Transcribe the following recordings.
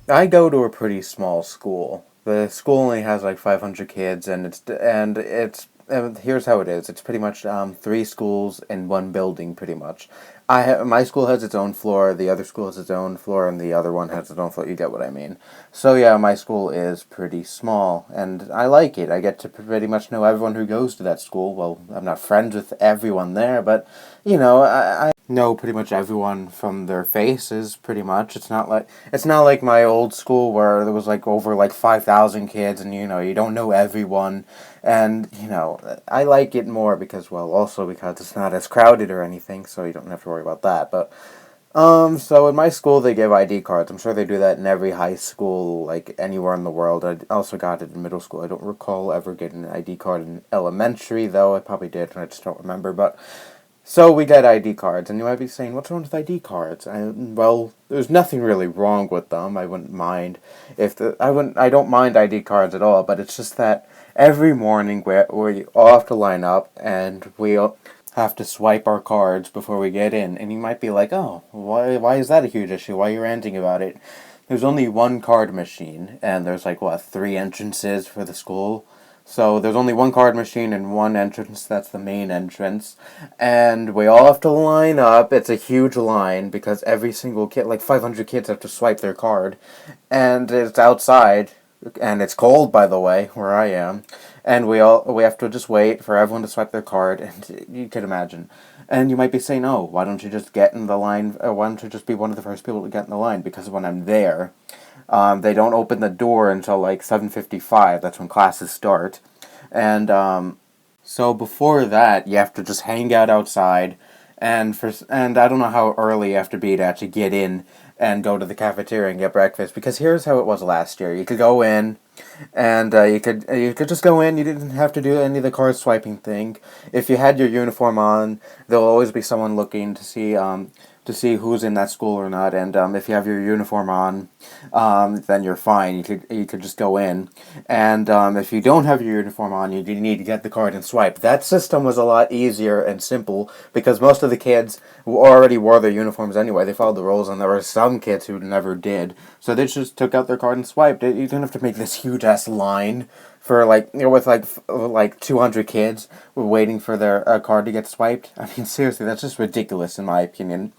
I go to a pretty small school. The school only has like 500 kids, and here's how it is. It's pretty much three schools in one building, pretty much. My school has its own floor, the other school has its own floor, and the other one has its own floor. You get what I mean? So yeah, my school is pretty small, and I like it. I get to pretty much know everyone who goes to that school. Well, I'm not friends with everyone there, but I know pretty much everyone from their faces. Pretty much, it's not like my old school where there was like over like 5,000 kids, and you don't know everyone, and I like it more because, well, also because it's not as crowded or anything, so you don't have to worry about that. But so in my school they give ID cards. I'm sure they do that in every high school, like anywhere in the world. I also got it in middle school. I don't recall ever getting an ID card in elementary, though I probably did, and I just don't remember. But so we get ID cards, and you might be saying, "What's wrong with ID cards?" Well, there's nothing really wrong with them. I wouldn't mind if the I wouldn't. I don't mind ID cards at all. But it's just that every morning we all have to line up, and we all have to swipe our cards before we get in. And you might be like, "Oh, why is that a huge issue? Why are you ranting about it?" There's only one card machine, and there's like what, three entrances for the school. So there's only one card machine and one entrance. That's the main entrance, and we all have to line up. It's a huge line because every single kid, like 500 kids, have to swipe their card, and it's outside, and it's cold, by the way, where I am, and we have to just wait for everyone to swipe their card, and you can imagine. And you might be saying, "Oh, why don't you just get in the line? Why don't you just be one of the first people to get in the line?" Because when I'm there, they don't open the door until like 7:55. That's when classes start, and so before that, you have to just hang out outside, and I don't know how early you have to be to actually get in and go to the cafeteria and get breakfast. Because here's how it was last year: you could go in, and you could just go in. You didn't have to do any of the card swiping thing. If you had your uniform on, there'll always be someone looking to see who's in that school or not. And if you have your uniform on, then you're fine. You could just go in. And if you don't have your uniform on, you need to get the card and swipe. That system was a lot easier and simple because most of the kids already wore their uniforms anyway. They followed the rules, and there were some kids who never did. So they just took out their card and swiped it. You didn't have to make this huge ass line for with like 200 kids waiting for their card to get swiped. I mean, seriously, that's just ridiculous in my opinion.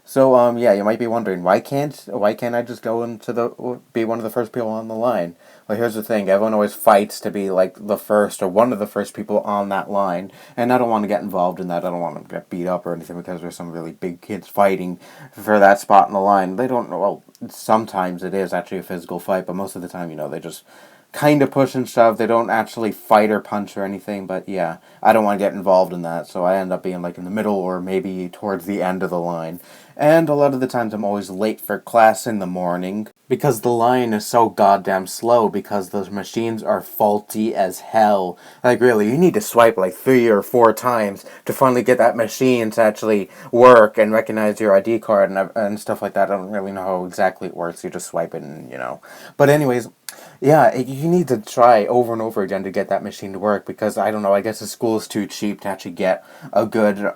So yeah, you might be wondering, why can't I just go be one of the first people on the line? Well, here's the thing: everyone always fights to be like the first or one of the first people on that line, and I don't want to get involved in that. I don't want to get beat up or anything because there's some really big kids fighting for that spot in the line. They don't know. Well, sometimes it is actually a physical fight, but most of the time, they just kind of push and shove. They don't actually fight or punch or anything, but yeah, I don't want to get involved in that, so I end up being like in the middle or maybe towards the end of the line. And a lot of the times I'm always late for class in the morning because the line is so goddamn slow because those machines are faulty as hell. Like, really, you need to swipe like 3 or 4 times to finally get that machine to actually work and recognize your ID card and stuff like that. I don't really know how exactly it works. You just swipe it and. But anyways, yeah, you need to try over and over again to get that machine to work because I don't know. I guess the school is too cheap to actually get a good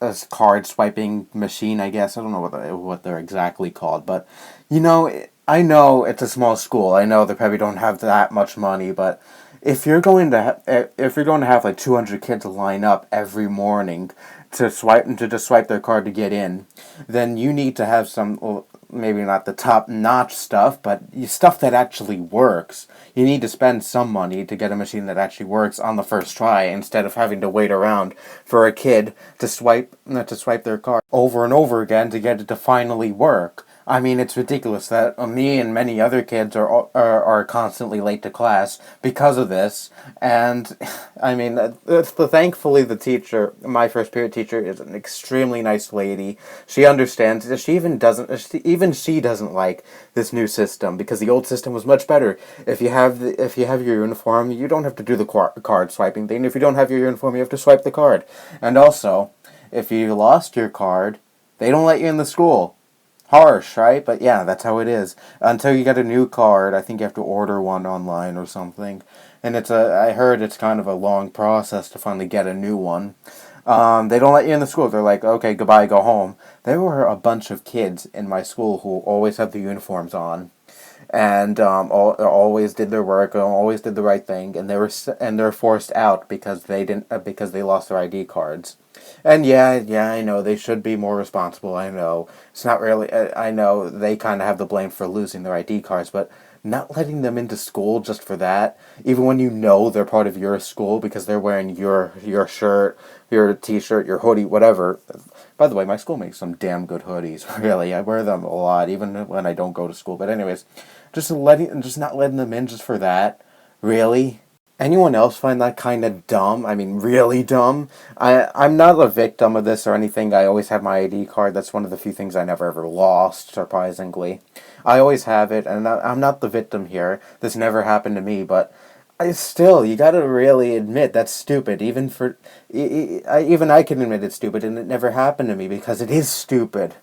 a card swiping machine. I guess I don't know what they're exactly called, but I know it's a small school. I know they probably don't have that much money, but if you're going to have like 200 kids line up every morning to just swipe their card to get in, then you need to have some, well, maybe not the top notch stuff, but stuff that actually works. You need to spend some money to get a machine that actually works on the first try instead of having to wait around for a kid to swipe their card over and over again to get it to finally work. I mean, it's ridiculous that me and many other kids are constantly late to class because of this. And I mean, thankfully the teacher, my first period teacher, is an extremely nice lady. She understands. She doesn't like this new system because the old system was much better. If you have your uniform, you don't have to do the card swiping thing. If you don't have your uniform, you have to swipe the card. And also, if you lost your card, they don't let you in the school. Harsh, right? But yeah, that's how it is. Until you get a new card, I think you have to order one online or something. and I heard it's kind of a long process to finally get a new one. They don't let you in the school. They're like, okay, goodbye, go home. There were a bunch of kids in my school who always had the uniforms on, and always did their work, always did the right thing, and they're forced out because they didn't because they lost their ID cards. And yeah, I know they should be more responsible. I know it's not really. I know they kind of have the blame for losing their ID cards, but not letting them into school just for that, even when you know they're part of your school because they're wearing your shirt, your t-shirt, your hoodie, whatever. By the way, my school makes some damn good hoodies. Really, I wear them a lot, even when I don't go to school. But anyways, just not letting them in just for that. Really? Anyone else find that kind of dumb? I mean, really dumb? I'm not a victim of this or anything. I always have my ID card. That's one of the few things I never ever lost, surprisingly. I always have it, and I'm not the victim here. This never happened to me, but you gotta really admit that's stupid. Even I can admit it's stupid, and it never happened to me because it is stupid.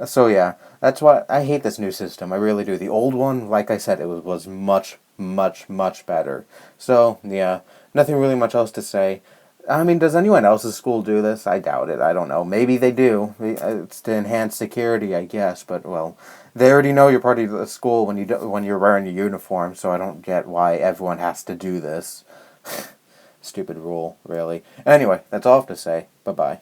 So yeah, that's why I hate this new system. I really do. The old one, like I said, it was much, much, much better. So yeah, nothing really much else to say. I mean, does anyone else's school do this? I doubt it. I don't know. Maybe they do. It's to enhance security, I guess. But well, they already know you're part of the school when you're wearing your uniform. So I don't get why everyone has to do this. Stupid rule, really. Anyway, that's all I have to say. Bye bye.